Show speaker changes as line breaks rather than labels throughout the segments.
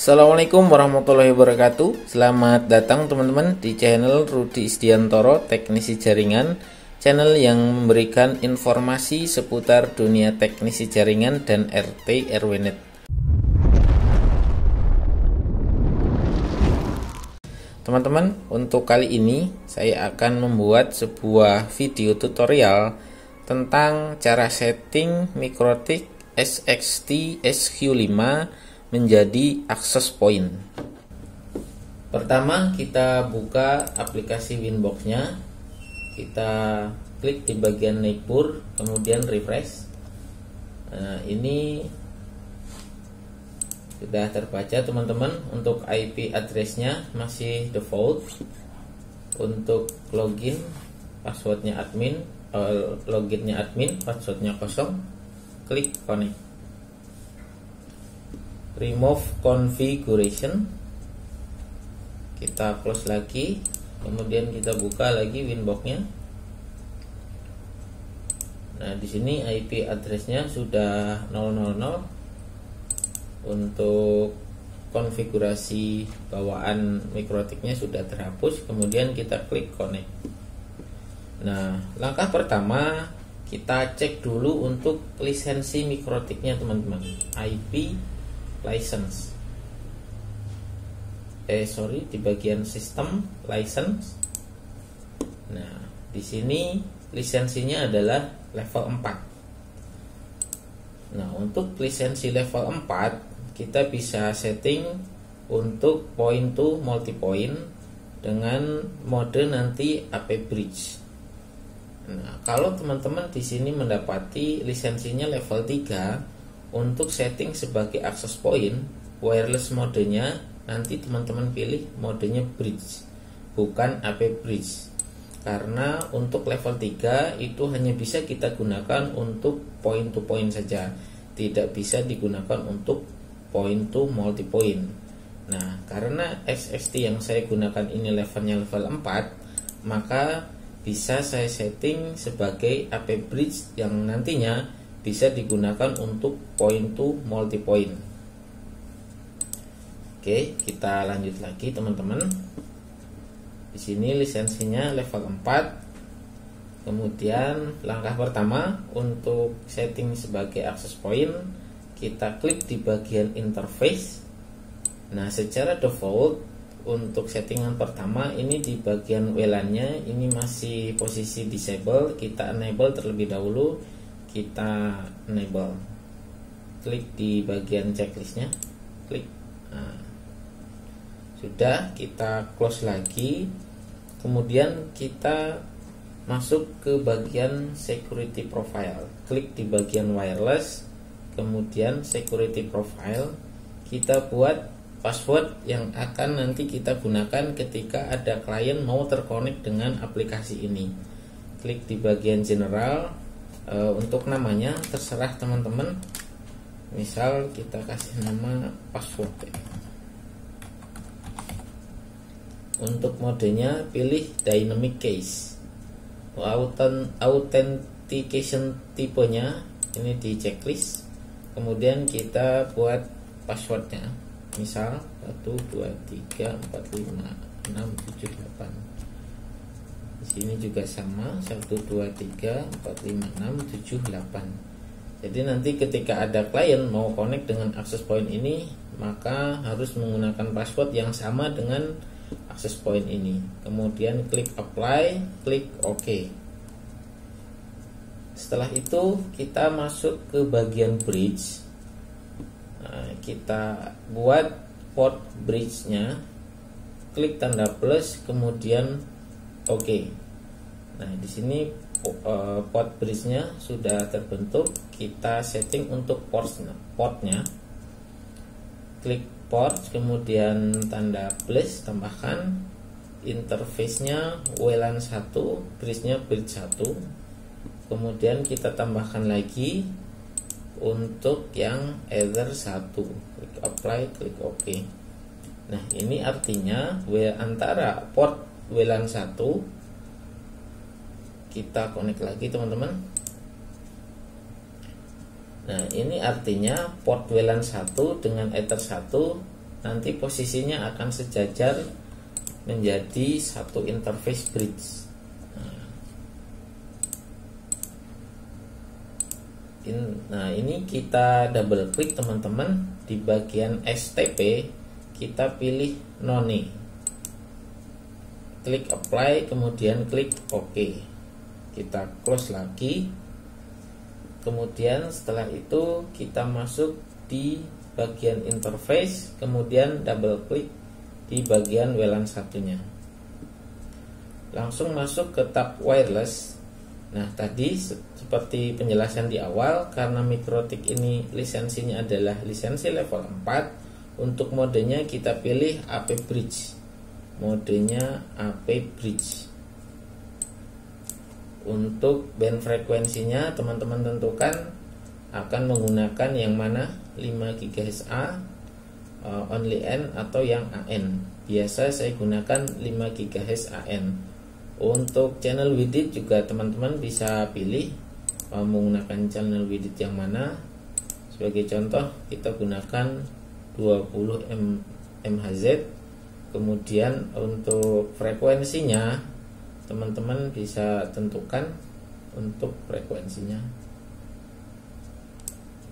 Assalamualaikum warahmatullahi wabarakatuh. Selamat datang teman-teman di channel Rudi Isdiantoro Teknisi Jaringan, channel yang memberikan informasi seputar dunia teknisi jaringan dan RT RW-NET. Teman-teman, untuk kali ini saya akan membuat sebuah video tutorial tentang cara setting Mikrotik SXT SQ5 menjadi access point. Pertama, kita buka aplikasi Winbox-nya. Kita klik di bagian neighbor, kemudian refresh. Nah, ini sudah terbaca teman-teman. Untuk IP address-nya masih default. Untuk login, passwordnya admin, loginnya admin, passwordnya kosong. Klik connect. Remove configuration, kita close lagi, kemudian kita buka lagi Winbox-nya. Nah, di sini IP address-nya sudah 000. Untuk konfigurasi bawaan Mikrotiknya sudah terhapus, kemudian kita klik connect. Nah, langkah pertama kita cek dulu untuk lisensi Mikrotiknya teman-teman. IP license, di bagian sistem license. Nah, di sini lisensinya adalah level 4. Nah, untuk lisensi level 4 kita bisa setting untuk point to multi point dengan mode nanti AP bridge. Nah, kalau teman-teman di sini mendapati lisensinya level 3, untuk setting sebagai access point wireless modenya nanti teman-teman pilih modenya bridge, bukan AP bridge. Karena untuk level 3 itu hanya bisa kita gunakan untuk point to point saja, tidak bisa digunakan untuk point to multi point. Nah, karena SXT yang saya gunakan ini levelnya level 4, maka bisa saya setting sebagai AP bridge yang nantinya bisa digunakan untuk point to multi point. Oke, kita lanjut lagi teman-teman. Di sini lisensinya level 4. Kemudian langkah pertama untuk setting sebagai access point, kita klik di bagian interface. Nah, secara default untuk settingan pertama ini di bagian WLAN-nya ini masih posisi disable, kita enable terlebih dahulu. Kita enable, klik di bagian checklistnya, klik. Nah, sudah, kita close lagi, kemudian kita masuk ke bagian security profile, klik di bagian wireless, kemudian security profile, kita buat password yang akan nanti kita gunakan ketika ada klien mau terkonek dengan aplikasi ini. Klik di bagian general. Untuk namanya terserah teman-teman, misal kita kasih nama password. Untuk modenya pilih dynamic case. Authentication tipenya ini di checklist. Kemudian kita buat passwordnya, misal 1 2 3 4 5 6 7 8. Di sini juga sama, 1 2 3 4 5 6 7 8. Jadi nanti ketika ada klien mau connect dengan access point ini, maka harus menggunakan password yang sama dengan access point ini. Kemudian klik apply, klik OK. Setelah itu kita masuk ke bagian bridge. Nah, kita buat port bridge-nya, klik tanda plus, kemudian Oke. Nah, di sini port bridge-nya sudah terbentuk. Kita setting untuk portnya. Klik port, kemudian tanda plus, tambahkan interface-nya WLAN 1, bridge-nya bridge 1. Kemudian kita tambahkan lagi untuk yang ether 1. Klik apply, klik OK. Nah, ini artinya antara port WLAN 1 kita connect lagi teman-teman. Nah, ini artinya port WLAN 1 dengan Ether 1 nanti posisinya akan sejajar menjadi satu interface bridge. Nah, ini kita double klik teman-teman, di bagian STP kita pilih none, klik apply, kemudian klik OK, kita close lagi. Kemudian setelah itu kita masuk di bagian interface, kemudian double klik di bagian WLAN satunya, langsung masuk ke tab wireless. Nah, tadi seperti penjelasan di awal, karena Mikrotik ini lisensinya adalah lisensi level 4, untuk modenya kita pilih AP Bridge, modenya AP Bridge. Untuk band frekuensinya teman-teman tentukan akan menggunakan yang mana, 5 GHz A, only N, atau yang AN. Biasa saya gunakan 5 GHz AN. Untuk channel width juga teman-teman bisa pilih menggunakan channel width yang mana. Sebagai contoh kita gunakan 20 MHz. Kemudian untuk frekuensinya teman-teman bisa tentukan untuk frekuensinya,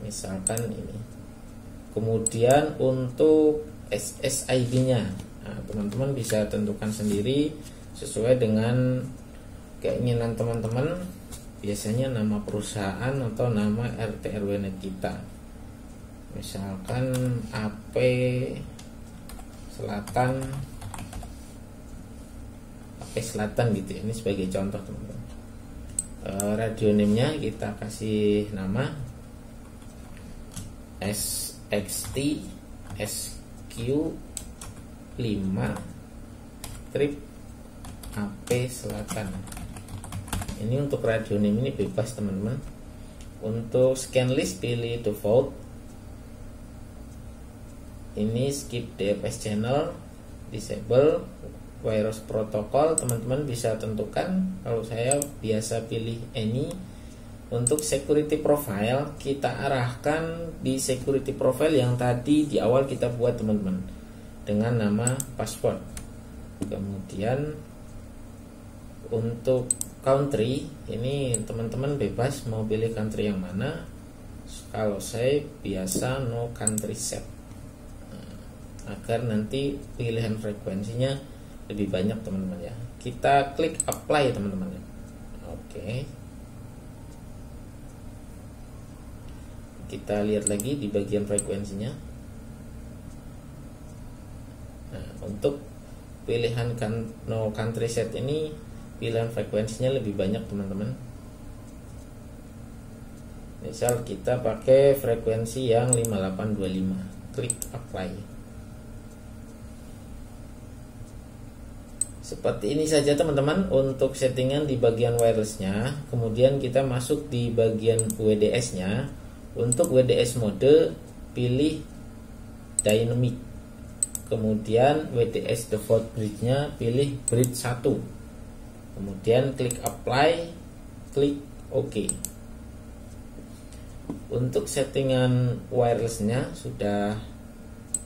misalkan ini. Kemudian untuk SSID nya, nah, teman-teman bisa tentukan sendiri sesuai dengan keinginan teman-teman, biasanya nama perusahaan atau nama RT RW net kita, misalkan AP Selatan gitu ya. Ini sebagai contoh teman-teman. Radio name-nya kita kasih nama SXT SQ5 trip AP Selatan. Ini untuk radio name ini bebas teman-teman. Untuk scan list pilih default. Ini skip DFS channel, disable virus protokol, teman-teman bisa tentukan. Kalau saya biasa pilih any. Untuk security profile kita arahkan di security profile yang tadi di awal kita buat teman-teman, dengan nama password. Kemudian untuk country ini teman-teman bebas mau pilih country yang mana. Kalau saya biasa no country set, agar nanti pilihan frekuensinya lebih banyak teman-teman ya. Kita klik apply teman-teman ya. Oke. Kita lihat lagi di bagian frekuensinya. Nah, untuk pilihan no country set ini pilihan frekuensinya lebih banyak teman-teman. Misal kita pakai frekuensi yang 5825, klik apply. Seperti ini saja teman-teman untuk settingan di bagian wirelessnya. Kemudian kita masuk di bagian WDS nya. Untuk WDS mode pilih dynamic. Kemudian WDS default bridge nya pilih bridge 1. Kemudian klik apply, klik OK. Untuk settingan wirelessnya sudah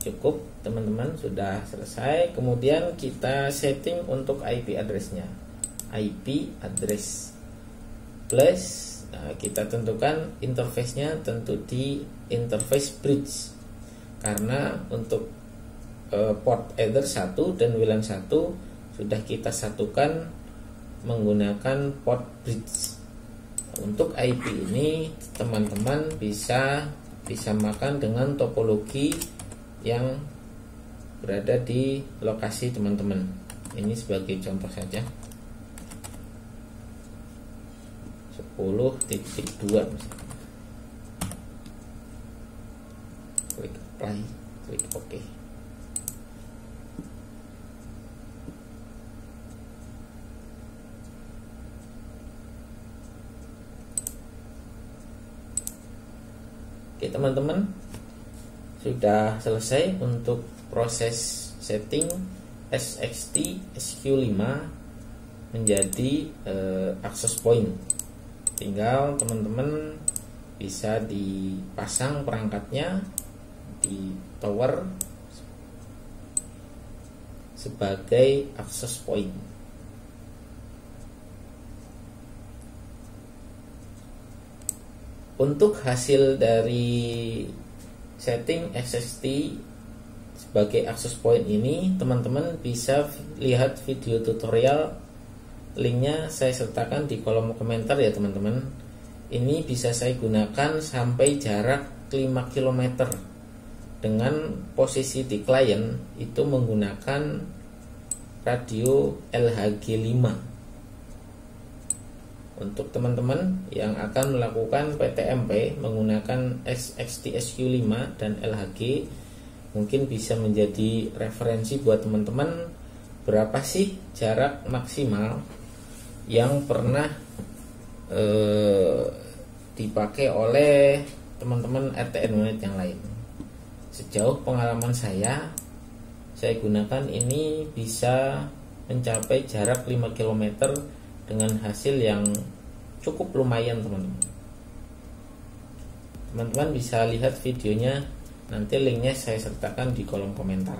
cukup teman-teman, sudah selesai. Kemudian kita setting untuk IP addressnya, IP address plus. Nah, kita tentukan interface-nya tentu di interface bridge, karena untuk port header 1 dan WLAN 1 sudah kita satukan menggunakan port bridge. Untuk IP ini teman-teman bisa disamakan dengan topologi yang berada di lokasi teman-teman. Ini sebagai contoh saja, 10.2 misalnya. Klik apply, klik OK. Oke teman-teman, sudah selesai untuk proses setting SXT SQ5 menjadi access point. Tinggal teman-teman bisa dipasang perangkatnya di tower sebagai access point. Untuk hasil dari setting SST sebagai access point ini, teman-teman bisa lihat video tutorial, linknya saya sertakan di kolom komentar ya teman-teman. Ini bisa saya gunakan sampai jarak 5 km dengan posisi di klien itu menggunakan radio LHG5. Untuk teman-teman yang akan melakukan PTMP menggunakan XT-SQ5 dan LHG, mungkin bisa menjadi referensi buat teman-teman berapa sih jarak maksimal yang pernah dipakai oleh teman-teman RTN unit yang lain. Sejauh pengalaman saya gunakan ini bisa mencapai jarak 5 km dengan hasil yang cukup lumayan teman-teman. Teman-teman bisa lihat videonya, nanti linknya saya sertakan di kolom komentar.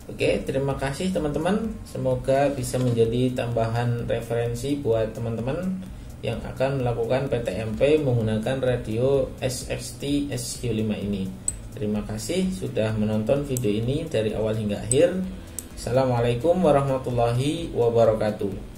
Oke, terima kasih teman-teman. Semoga bisa menjadi tambahan referensi buat teman-teman yang akan melakukan PTMP menggunakan radio SXT SQ5 ini. Terima kasih sudah menonton video ini dari awal hingga akhir. Assalamualaikum warahmatullahi wabarakatuh.